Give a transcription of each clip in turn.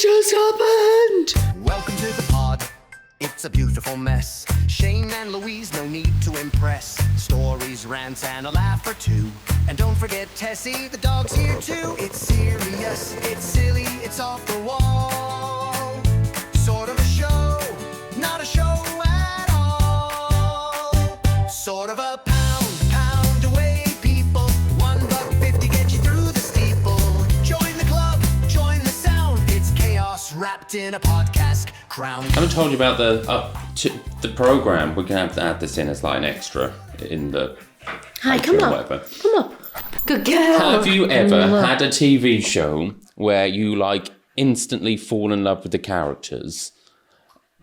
just happened? Welcome to the pod. It's a beautiful mess. Shane and Louise, no need to impress. Stories, rants, and a laugh or two. And don't forget Tessie, the dog's here too. It's serious, it's silly, it's off the wall. Sort of a show, not a show at all. Sort of a pound away, people. $1.50 get you through the steeple. Join the club, join the sound. It's chaos wrapped in a podcast crown. I haven't told you about the program. We're gonna have to add this in as like an extra in the. Hi, come up. Come up. Good girl. Have you ever had a TV show where you like instantly fall in love with the characters?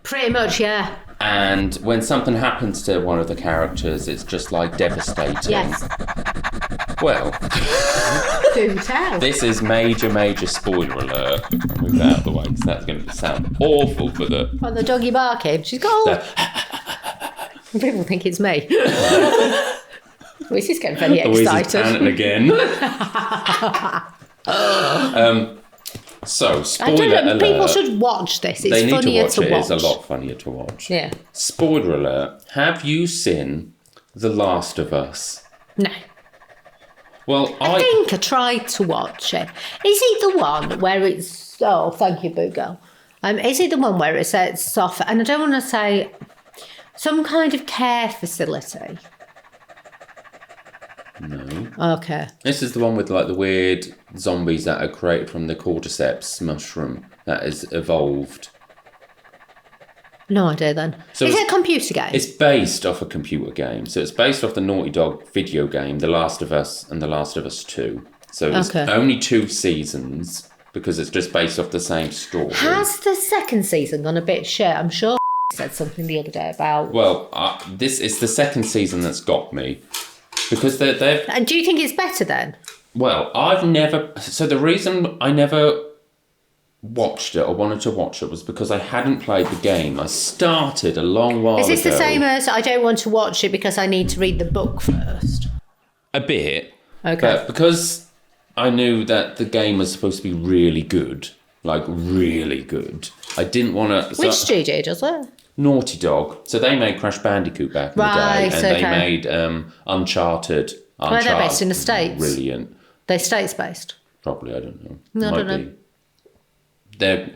Pretty much, yeah. And when something happens to one of the characters, it's just like devastating. Yes. Well, Do tell. this is major spoiler alert. I'll move that out of the way because that's going to sound awful for the. On the doggy barking. She's got all... People think it's me. Louise is getting very excited. Louise is panicking again. So, spoiler alert. People should watch this. It's They need funnier to watch it. watch. It's a lot funnier to watch. Yeah. Spoiler alert. Have you seen The Last of Us? No. Well, I think I tried to watch it. Is it the one where it's... Oh, thank you, Boo Girl. Is it the one where it's soft... And I don't want to say some kind of care facility. No. Okay. This is the one with like the weird zombies that are created from the cordyceps mushroom that is evolved. No idea then. So is it a computer game? It's based off a computer game. So it's based off the Naughty Dog video game, The Last of Us and The Last of Us 2. So it's only 2 seasons because it's just based off the same story. Has the second season gone a bit shit? I'm sure said something the other day about... Well, this is the second season that's got me. Because they've... And do you think it's better then? Well, I've never... So the reason I never watched it or wanted to watch it was because I hadn't played the game. I started a long while ago. Is this the same as I don't want to watch it because I need to read the book first? A bit. Okay. But because I knew that the game was supposed to be really good, like really good, I didn't want to... Which studio does it? Naughty Dog. So they made Crash Bandicoot back in the day. And they made Uncharted. Well, they're based in the States. Brilliant. They're States-based. Probably, I don't know. No, I don't know. I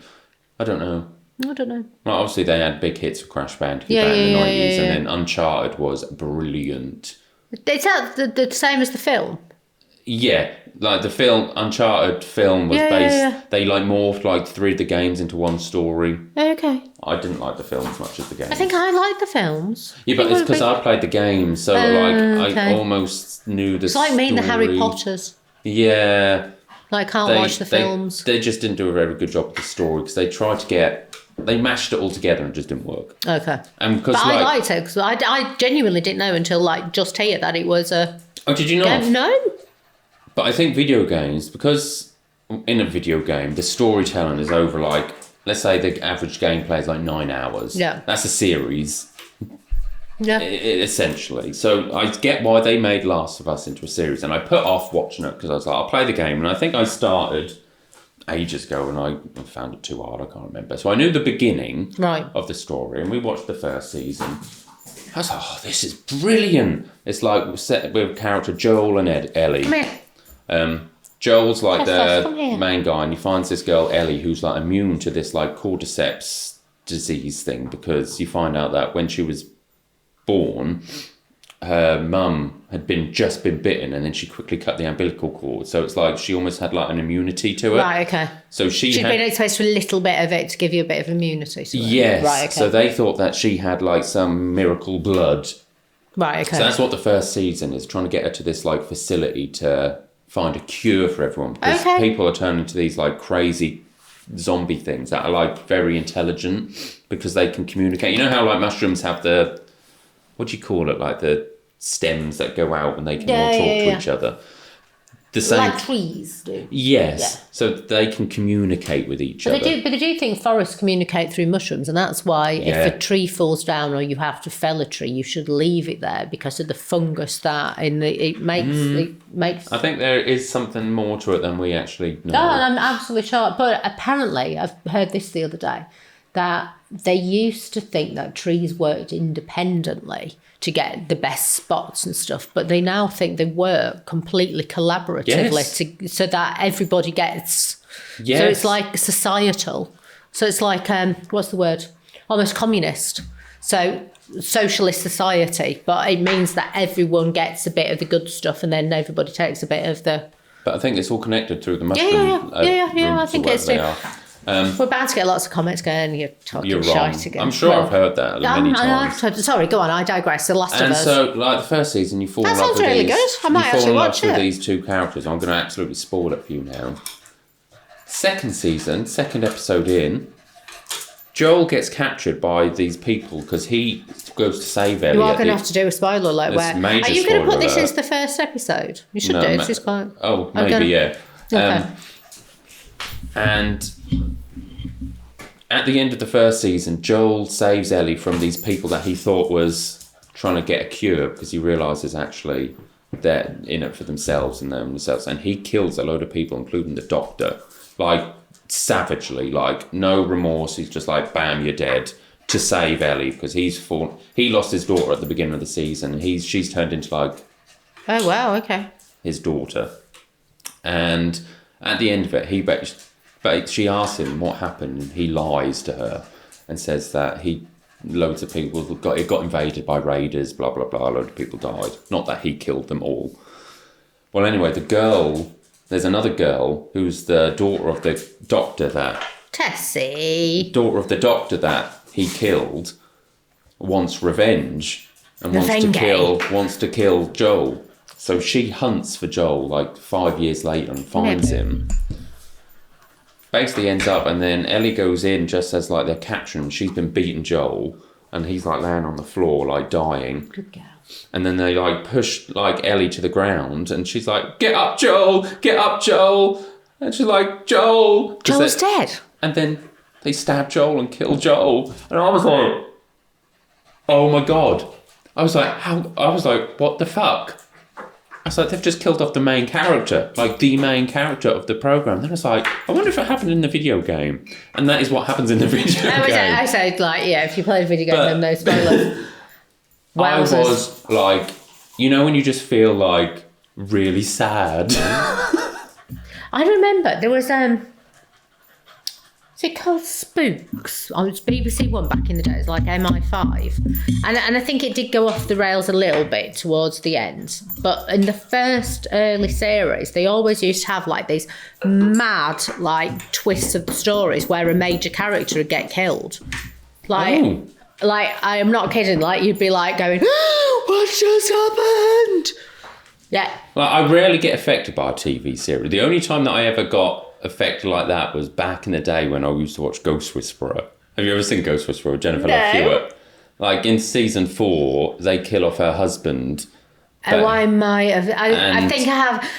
don't know. I don't know. Well, obviously they had big hits for Crash Bandicoot back in the 90s, and then Uncharted was brilliant. Is that the same as the film? Yeah, like the film, Uncharted film was based... Yeah. They like morphed like 3 of the games into one story. Okay. I didn't like the film as much as the game. I think I like the films. Yeah, but it's because I played the game, so I almost knew the story. It's like me and the Harry Potters. Yeah. Like, I can't watch the films. They just didn't do a very good job with the story because they tried to they mashed it all together and it just didn't work. Okay. And because but I liked it because I genuinely didn't know until like just here that it was a... Oh, did you not? No. But I think video games, because in a video game, the storytelling is over like, let's say the average gameplay is like 9 hours. Yeah. That's a series. Yeah. Essentially. So I get why they made Last of Us into a series. And I put off watching it because I was like, I'll play the game. And I think I started ages ago and I found it too hard. I can't remember. So I knew the beginning of the story and we watched the first season. I was like, oh, this is brilliant. It's like set with character Joel and Ellie. Come here. Joel's like the main guy and he finds this girl Ellie who's like immune to this like cordyceps disease thing because you find out that when she was born, her mum had just been bitten and then she quickly cut the umbilical cord. So it's like she almost had like an immunity to it. Right, okay. So she'd been exposed to a little bit of it to give you a bit of immunity. Yes. Right, okay. So they thought that she had like some miracle blood. Right, okay. So that's what the first season is, trying to get her to this like facility to find a cure for everyone. Because people are turning to these like crazy zombie things that are like very intelligent because they can communicate. You know how like mushrooms have the... What do you call it? Like the stems that go out and they can all talk to each other. the same. Like trees do. Yes, Yeah. so they can communicate with each other. But they do think forests communicate through mushrooms, and that's why Yeah. if a tree falls down or you have to fell a tree, you should leave it there because of the fungus that it makes. I think there is something more to it than we actually know. No, I'm absolutely sure. But apparently, I've heard this the other day, that they used to think that trees worked independently to get the best spots and stuff, but they now think they work completely collaboratively so that everybody gets. Yes. So it's like societal. So it's like, what's the word? Almost communist. So socialist society, but it means that everyone gets a bit of the good stuff and then everybody takes a bit of the... But I think it's all connected through the mushroom. Yeah, I think it's too. We're We're about to get lots of comments going, you're talking You're wrong. shite again. I'm sure I've heard that many times. Sorry, go on, I digress. The Last of And Us. so, like the first season, you fall in That love sounds with really these. good. I might you fall actually in love watch with it. these two characters. I'm going to absolutely spoil it for you now. Second season, second episode in, Joel gets captured by these people because he goes to save Ellie. You are going to have to do a spoiler alert. It's major Are you going to put this spoiler as the first episode? You should No, do. This is quite. Oh, maybe, yeah. Okay. And at the end of the first season, Joel saves Ellie from these people that he thought was trying to get a cure because he realises actually they're in it for themselves and themselves. And he kills a load of people, including the doctor, like savagely, like no remorse. He's just like, bam, you're dead, to save Ellie because he lost his daughter at the beginning of the season. She's turned into like Oh wow! Okay. his daughter. And at the end of it, but she asks him what happened, and he lies to her and says that loads of people got invaded by raiders, blah blah blah. A load of people died. Not that he killed them all. Well, anyway, there's another girl who's the daughter of the doctor that Tessie. He killed, wants revenge and Revenge. wants to kill Joel. So she hunts for Joel like 5 years later and finds him. Basically ends up, and then Ellie goes in just as like they're capturing him. She's been beating Joel, and he's like laying on the floor like dying. Good girl. And then they like push like Ellie to the ground, and she's like, "Get up, Joel! Get up, Joel!" And she's like, "Joel!" Joel's dead. And then they stab Joel and kill Joel, and I was like, "Oh my god!" I was like, "What the fuck?" I was like, they've just killed off the main character, like the main character of the program. Then I was like, I wonder if it happened in the video game, and that is what happens in the video game. I said like, yeah, if you play a video game, then no spoilers. I was like, you know, when you just feel like really sad. I remember there was is it called Spooks? Oh, it was BBC One back in the day. It was like MI5, and I think it did go off the rails a little bit towards the end. But in the first early series, they always used to have like these mad like twists of the stories where a major character would get killed. Like I am not kidding. Like you'd be like going, "What just happened?" Yeah. Like, I rarely get affected by a TV series. The only time that I ever got affected like that was back in the day when I used to watch Ghost Whisperer. Have you ever seen Ghost Whisperer with Jennifer Love Hewitt? Like in season 4, they kill off her husband. Oh, I might have. I think I have.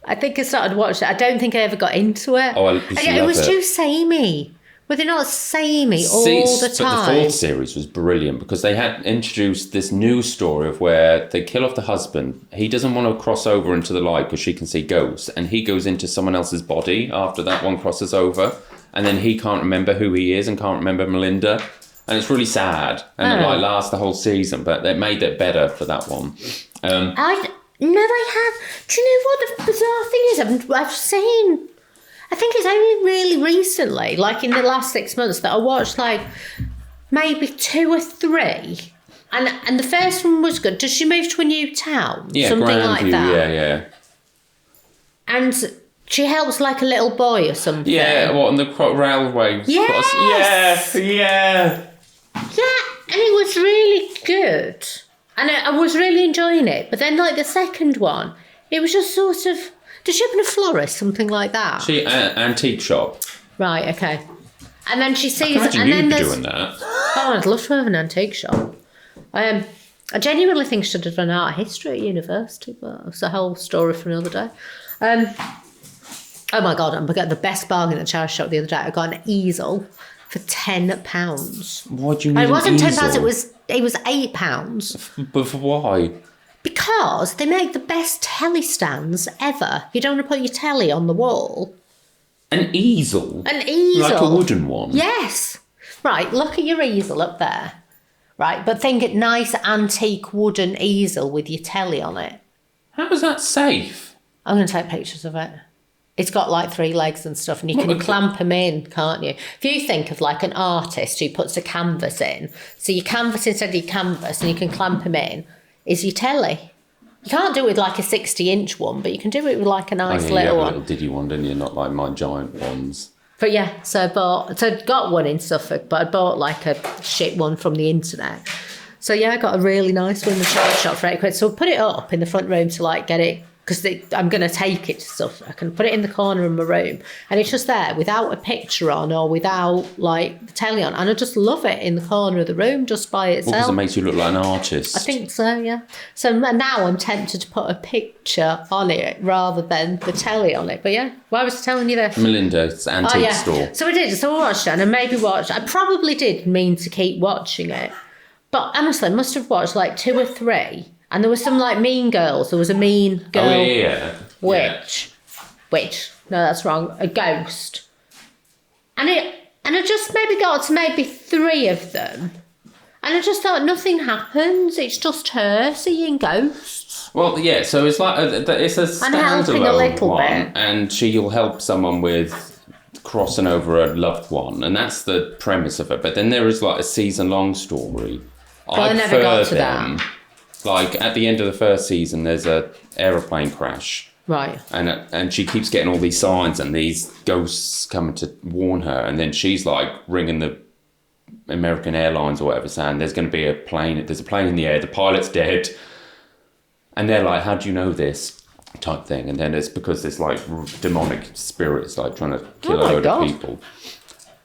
I think I started watching it. I don't think I ever got into it. Oh, it was too samey. Were they not samey all the time? But the 4th series was brilliant because they had introduced this new story of where they kill off the husband. He doesn't want to cross over into the light because she can see ghosts, and he goes into someone else's body after that one crosses over, and then he can't remember who he is and can't remember Melinda, and it's really sad. And it like lasts the whole season, but they made it better for that one. No, they have. Do you know what the bizarre thing is? I've seen. I think it's only really recently, like in the last 6 months, that I watched like maybe 2 or 3. And the first one was good. Does she move to a new town? Yeah, something like Grandview, that. yeah. And she helps like a little boy or something. Yeah, what, on the railway? Yes! Yeah. Yeah, and it was really good. And I was really enjoying it. But then like the second one, it was just sort of... Does she open a florist, something like that? She antique shop. Right, okay. And then she sees... Imagine and you'd then be there's, doing that. Oh, I'd love to have an antique shop. And I genuinely think I should have done art history at university, but it's a whole story for another day. Oh my God, I got the best bargain at the charity shop the other day. I got an easel for £10. What do you mean? It wasn't an £10, easel? it was £8. But for why? Because they make the best telly stands ever. You don't want to put your telly on the wall. An easel? An easel. Like a wooden one? Yes. Right, look at your easel up there. Right, but think a nice antique wooden easel with your telly on it. How is that safe? I'm going to take pictures of it. It's got like 3 legs and stuff, and you can clamp them in, can't you? If you think of like an artist who puts a canvas in, so your canvas instead of your canvas, and you can clamp them in, is your telly. You can't do it with like a 60-inch one, but you can do it with like a nice little one. A little diddy one, didn't you? Not like my giant ones. But yeah, so I got one in Suffolk, but I bought like a shit one from the internet. So yeah, I got a really nice one in the charity shop for £8. So I put it up in the front room to like get it, because I'm going to take it to Suffolk. I can put it in the corner of my room, and it's just there without a picture on or without like the telly on, and I just love it in the corner of the room just by itself. Because it makes you look like an artist. I think so, yeah. So now I'm tempted to put a picture on it rather than the telly on it. But yeah, why was I telling you this? Melinda's antique store. So I did. So I watched it, and I probably did mean to keep watching it, but honestly, I must have watched like 2 or 3. And there was some like mean girls. There was a mean girl. Oh, yeah. Witch. No, that's wrong. A ghost. And I just maybe got to maybe 3 of them. And I just thought nothing happens. It's just her seeing ghosts. Well, yeah, so it's like it's a And helping a standalone little one, bit. and she'll help someone with crossing over a loved one, and that's the premise of it. But then there is like a season-long story. I never got to that. Like at the end of the first season, there's a aeroplane crash. Right. And she keeps getting all these signs and these ghosts coming to warn her, and then she's like ringing the American Airlines or whatever, saying there's going to be there's a plane in the air, the pilot's dead, and they're like, how do you know this, type thing. And then it's because there's like demonic spirits like trying to kill a load of people.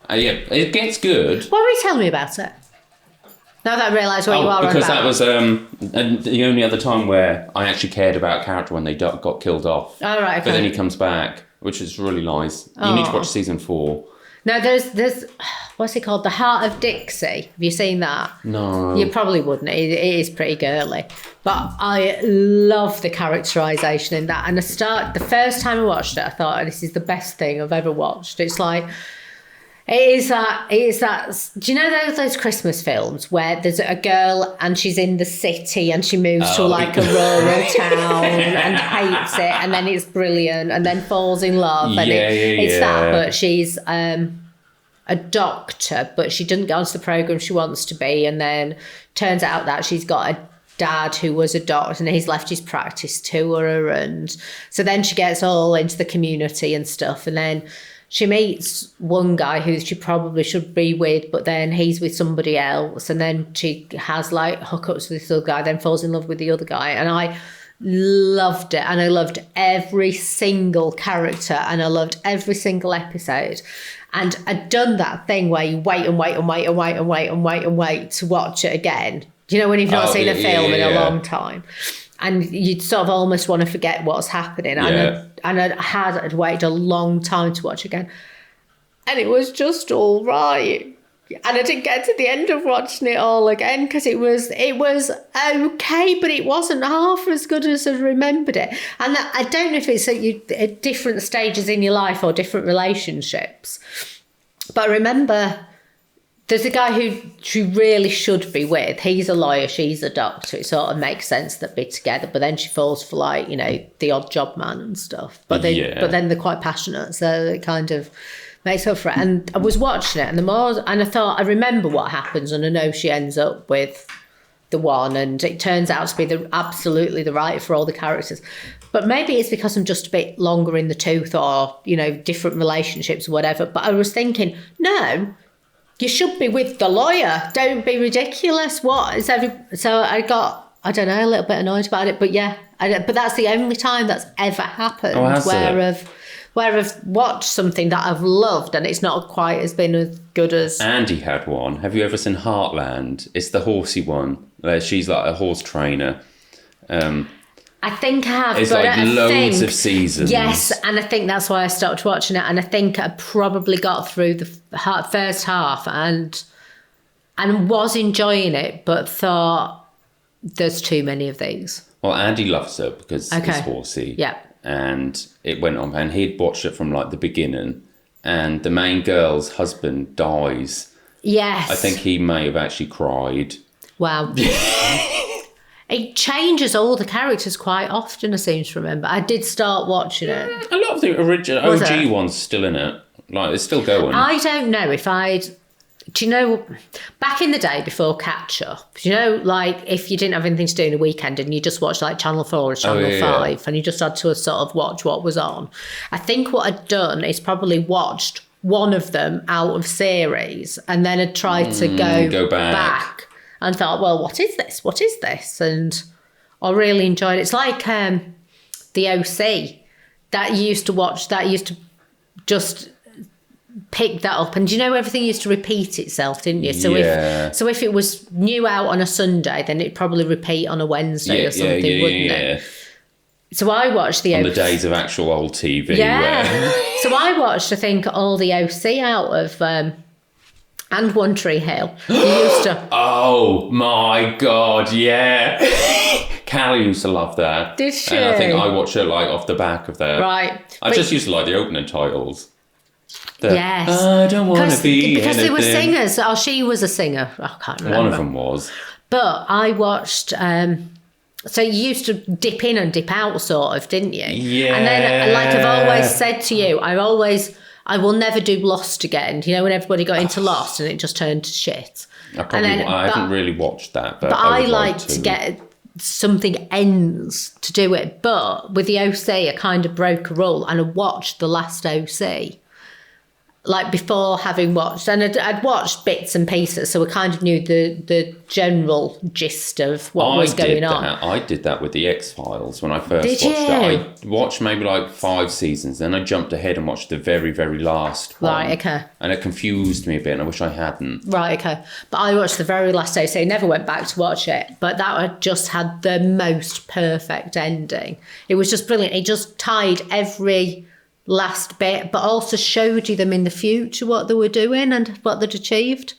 Yeah, it gets good. Why were you telling me about it? Now that I realise what you are on about. Because that was the only other time where I actually cared about a character when they got killed off. Oh, right, okay. But then he comes back, which is really nice. You need to watch season 4. No, there's what's it called? The Heart of Dixie. Have you seen that? No. You probably wouldn't. It is pretty girly. But I love the characterisation in that. And the first time I watched it, I thought, this is the best thing I've ever watched. It's like... It is that. Do you know those Christmas films where there's a girl and she's in the city and she moves to like a rural town and hates it, and then it's brilliant, and then falls in love, and it's that. But she's a doctor, but she didn't go onto the program she wants to be, and then turns out that she's got a dad who was a doctor and he's left his practice to her, and so then she gets all into the community and stuff, and then she meets one guy who she probably should be with, but then he's with somebody else. And then she has like hookups with this other guy, then falls in love with the other guy. And I loved it. And I loved every single character. And I loved every single episode. And I'd done that thing where you wait and wait and wait and wait and wait and wait and wait to watch it again. Do you know when you've not seen a film in a long time? And you'd sort of almost want to forget what's happening. Yeah. And I'd waited a long time to watch again. And it was just all right. And I didn't get to the end of watching it all again because it was okay, but it wasn't half as good as I remembered it. And I don't know if it's at different stages in your life or different relationships. But I remember... There's a guy who she really should be with. He's a lawyer, she's a doctor. It sort of makes sense that they're together. But then she falls for like, the odd job man and stuff. But then they're quite passionate, so it kind of makes up for it. And I was watching it, and I thought, I remember what happens, and I know she ends up with the one, and it turns out to be absolutely the right for all the characters. But maybe it's because I'm just a bit longer in the tooth, or different relationships or whatever. But I was thinking, no. You should be with the lawyer. Don't be ridiculous. So I got, I don't know, a little bit annoyed about it. But yeah, but that's the only time that's ever happened where I've watched something that I've loved and it's not quite as been as good as... Andy had one. Have you ever seen Heartland? It's the horsey one, where she's like a horse trainer. I think I have. It's but like I loads think, of seasons. Yes, and I think that's why I stopped watching it. And I think I probably got through the first half and was enjoying it, but thought there's too many of these. Well, Andy loves her because it's horsey. Yeah. And it went on, and he'd watched it from like the beginning. And the main girl's husband dies. Yes. I think he may have actually cried. Wow. It changes all the characters quite often, I seem to remember. I did start watching it. A lot of the original OG ones still in it. Like, it's still going. I don't know if I'd... Do you know, back in the day before Catch Up, do you know, like, if you didn't have anything to do in a weekend and you just watched, like, Channel 4 or Channel 5 and you just had to sort of watch what was on, I think what I'd done is probably watched one of them out of series and then had tried to go back and thought, well, what is this? What is this? And I really enjoyed it. It's like the OC that you used to watch, that used to just pick that up. And you know, everything used to repeat itself, didn't you? So if it was new out on a Sunday, then it'd probably repeat on a Wednesday or something, wouldn't it? So I watched the OC. On the days of actual old TV. Yeah. So I watched, I think, all the OC out of... and One Tree Hill. You used to... Oh, my God, yeah. Callie used to love that. Did she? And I think I watched it, like, off the back of that. Right. I just used to like the opening titles. Yes. I don't want to be because anything. they were singers. Oh, she was a singer. I can't remember. One of them was. But I watched... so you used to dip in and dip out, sort of, didn't you? Yeah. And then, like I've always said to you, I will never do Lost again. You know, when everybody got into Lost and it just turned to shit. I haven't really watched that. But I would like to get something ends to do it. But with the OC, I kind of broke a rule and I watched the last OC. Like before having watched, and I'd watched bits and pieces, so I kind of knew the general gist of what was going on. I did that with the X-Files when I first watched it. I watched maybe like 5 seasons, then I jumped ahead and watched the very, very last one. Right, okay. And it confused me a bit, and I wish I hadn't. Right, okay. But I watched the very last OC, never went back to watch it, but that had just had the most perfect ending. It was just brilliant. It just tied every... last bit, but also showed you them in the future, what they were doing and what they'd achieved.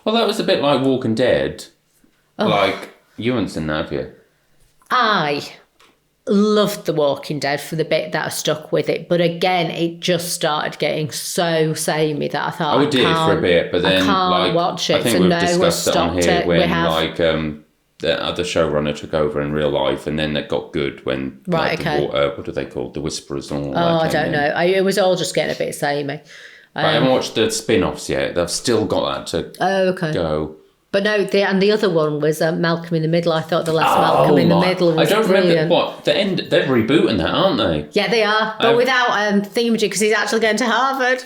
Well, that was a bit like Walking Dead. Like, you haven't seen that, have you? I loved The Walking Dead for the bit that I stuck with it, but again, it just started getting so samey that I thought I did for a bit, but then I can't like watch it. I think so we've no, discussed it on here when like the other showrunner took over in real life, and then it got good when what are they called, the Whisperers and all that. I don't know. It was all just getting a bit samey. But I haven't watched the spin-offs yet. They've still got that to go. But no, the other one was Malcolm in the Middle. I thought the last Malcolm in the Middle was I don't brilliant. remember what the end. They're rebooting that, aren't they? Yeah, they are, but without Thingamajig, because he's actually going to Harvard.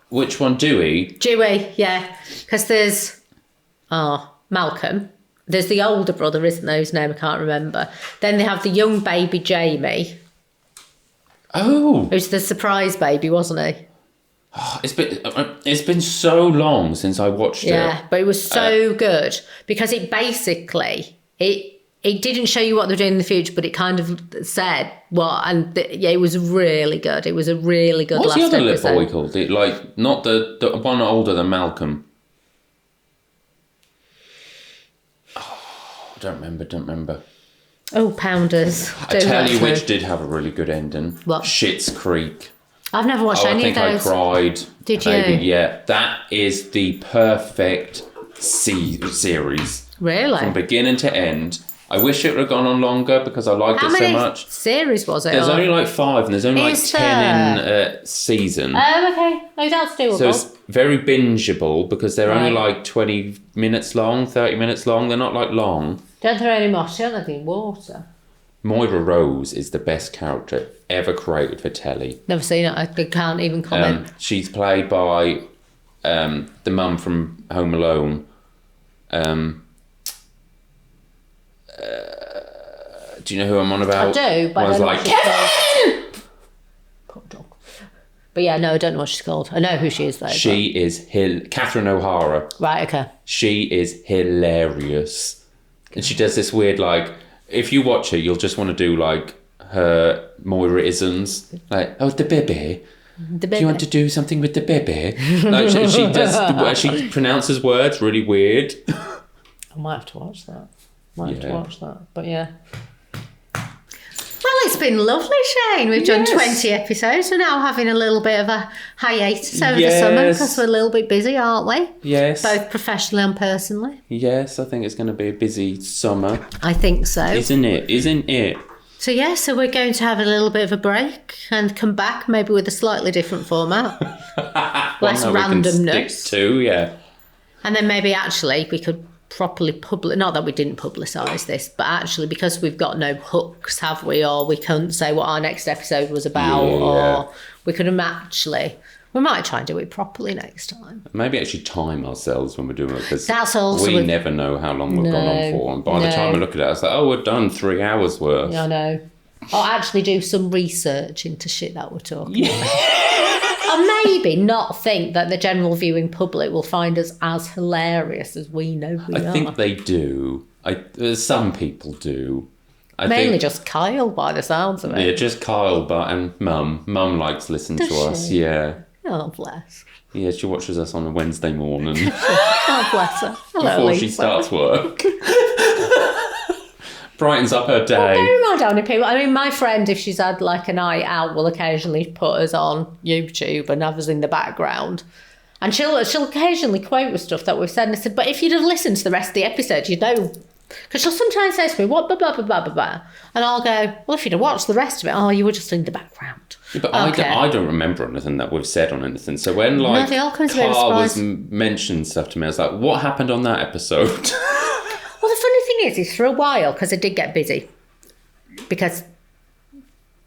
Which one, Dewey? Dewey, yeah, because there's Malcolm. There's the older brother, isn't there, whose name I can't remember. Then they have the young baby Jamie. Oh, who's the surprise baby, wasn't he? It's been so long since I watched it. Yeah, but it was so good because it basically it didn't show you what they're doing in the future, but it kind of said what, and it was really good. It was a really good. What's last the other episode. little boy called? Like not the one older than Malcolm. Oh, don't remember. Oh, Pounders. I tell you which did have a really good ending. What? Schitt's Creek. I've never watched any of those. I cried. Did maybe, you? Yeah, that is the perfect series. Really? From beginning to end. I wish it would have gone on longer because I liked it so much. Series was it? There's only like 5 and there's only like 10 in a season. Oh, okay. No, that's doable. So it's very bingeable because they're only like 20 minutes long, 30 minutes long. They're not like long. Don't throw any more shit like in water. Moira Rose is the best character ever created for telly. Never seen it. I can't even comment. She's played by the mum from Home Alone. Do you know who I'm on about? I do, but I was like, Kevin! Poor dog. But yeah, no, I don't know what she's called. I know who she is though. She is Catherine O'Hara. Right, okay. She is hilarious. And she does this weird, like, if you watch her, you'll just want to do, like, her Moira-isms. Like, oh, the baby. The Do you want to do something with the baby? Like, she does, she pronounces words really weird. I might have to watch that. But yeah. Well, it's been lovely, Shane. We've done 20 episodes. We're now having a little bit of a hiatus over the summer because we're a little bit busy, aren't we? Yes. Both professionally and personally. Yes, I think it's going to be a busy summer. I think so. Isn't it? So so we're going to have a little bit of a break and come back maybe with a slightly different format. Less randomness. Stick to, yeah. And then maybe actually we could properly not that we didn't publicise this, but actually because we've got no hooks, have we, or we couldn't say what our next episode was about, or we could have we might try and do it properly next time. Maybe actually time ourselves when we're doing it, because we never know how long we've gone on for, and by the time I look at it, I was like, oh, we're done 3 hours worth. Yeah, I know. Or actually do some research into shit that we're talking about. Or maybe not think that the general viewing public will find us as hilarious as we know we are. I think they do. Some people do. Mainly just Kyle, by the sounds of it. Yeah, just Kyle, and Mum. Mum likes listening to us, yeah. Oh, bless. Yeah, she watches us on a Wednesday morning. Oh, bless her. Hello, before Lisa. she starts work. Brightens up her day. Well, bear in mind how many people. I mean, my friend, if she's had like a night out, will occasionally put us on YouTube and have us in the background. And she'll occasionally quote us stuff that we've said. And I said, but if you'd have listened to the rest of the episode, you'd know. Because she'll sometimes say to me, what, blah, blah, blah, blah, blah, blah. And I'll go, well, if you'd have watched the rest of it, you were just in the background. Yeah, but I don't remember anything that we've said on anything. So when, like, Carl was mentioning stuff to me, I was like, what happened on that episode? Well, the funny thing is for a while, because I did get busy, because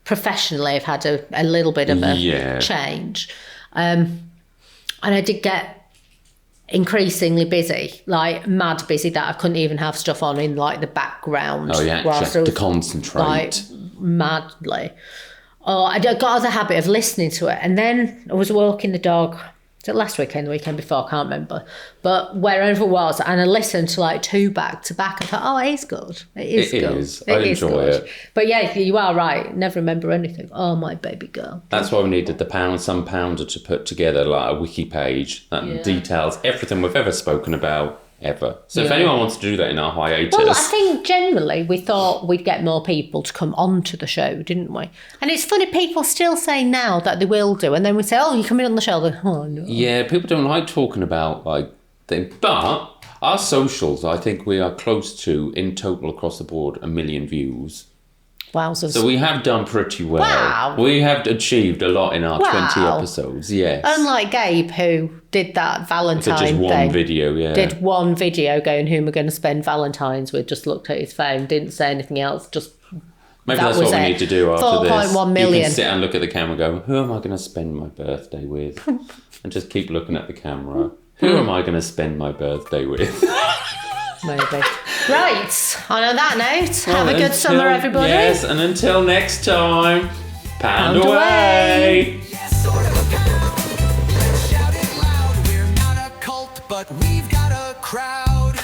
professionally I've had a little bit of a change. And I did get increasingly busy, like mad busy, that I couldn't even have stuff on in like the background. Oh yeah, just to concentrate. Like madly. Oh, I got out of the habit of listening to it. And then I was walking the dog. Was it last weekend, the weekend before? I can't remember. But wherever it was, and I listened to like 2 back to back. I thought, oh, it is good. It is good. I enjoy it. But yeah, you are right. Never remember anything. Oh, my baby girl. That's why we needed the Some Pounder to put together like a wiki page that details everything we've ever spoken about. Ever. So if anyone wants to do that in our hiatus... Well, I think generally we thought we'd get more people to come onto the show, didn't we? And it's funny, people still say now that they will do, and then we say, oh, you're coming on the show. Like, oh, no. Yeah, people don't like talking about, like, things. But our socials, I think we are close to, in total across the board, 1 million views. Wowzers. So we have done pretty well. Wow. We have achieved a lot in our 20 episodes, yes. Unlike Gabe, who did that Valentine thing. Just one video, yeah. Did one video going, who am I going to spend Valentine's with? Just looked at his phone, didn't say anything else, just... Maybe that's what we need to do after this. 4.1 million. You can sit and look at the camera and go, who am I going to spend my birthday with? And just keep looking at the camera. Who am I going to spend my birthday with? Maybe. Right, on that note, have a good summer, everybody. Yes, and until next time, pound away. Shout it loud, we're not a cult, but we've got a crowd.